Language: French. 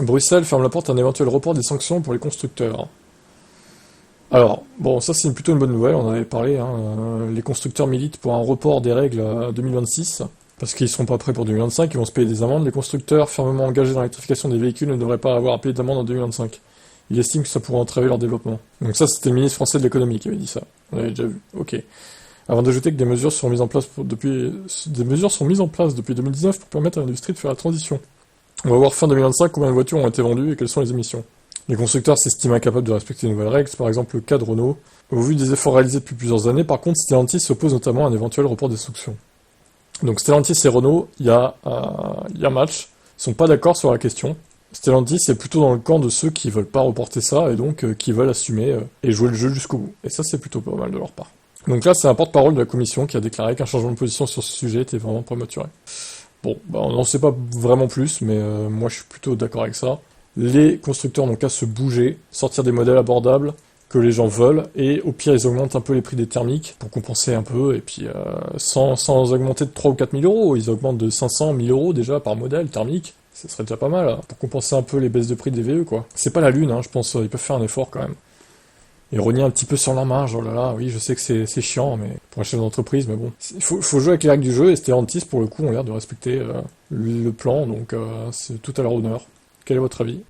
Bruxelles ferme la porte à un éventuel report des sanctions pour les constructeurs. Alors, bon, ça c'est plutôt une bonne nouvelle, on en avait parlé, hein, les constructeurs militent pour un report des règles à 2026, parce qu'ils seront pas prêts pour 2025, ils vont se payer des amendes. Les constructeurs fermement engagés dans l'électrification des véhicules ne devraient pas avoir à payer d'amende en 2025. Ils estiment que ça pourrait entraver leur développement. Donc ça, c'était le ministre français de l'économie qui avait dit ça. On l'avait déjà vu. Ok. Avant d'ajouter que des mesures sont mises en place depuis 2019 pour permettre à l'industrie de faire la transition. On va voir fin 2025 combien de voitures ont été vendues et quelles sont les émissions. Les constructeurs s'estiment incapables de respecter les nouvelles règles, c'est par exemple le cas de Renault. Au vu des efforts réalisés depuis plusieurs années, par contre, Stellantis s'oppose notamment à un éventuel report des sanctions. Donc Stellantis et Renault, il y a match. Ils sont pas d'accord sur la question. Stellantis est plutôt dans le camp de ceux qui veulent pas reporter ça et donc qui veulent assumer et jouer le jeu jusqu'au bout. Et ça, c'est plutôt pas mal de leur part. Donc là, c'est un porte-parole de la commission qui a déclaré qu'un changement de position sur ce sujet était vraiment prématuré. Bon, bah, on n'en sait pas vraiment plus, mais moi je suis plutôt d'accord avec ça. Les constructeurs n'ont qu'à se bouger, sortir des modèles abordables que les gens veulent, et au pire ils augmentent un peu les prix des thermiques pour compenser un peu, et puis sans augmenter de 3 ou 4 000 euros, ils augmentent de 500 000 euros déjà par modèle thermique, ça serait déjà pas mal, hein, pour compenser un peu les baisses de prix des VE, quoi. C'est pas la lune, hein, je pense, ils peuvent faire un effort quand même. Et rogner un petit peu sur leur marge, oh là là, oui, je sais que c'est chiant, mais pour un chef d'entreprise, mais bon. Il faut jouer avec les règles du jeu, et Stellantis, pour le coup, ont l'air de respecter le plan, donc c'est tout à leur honneur. Quel est votre avis ?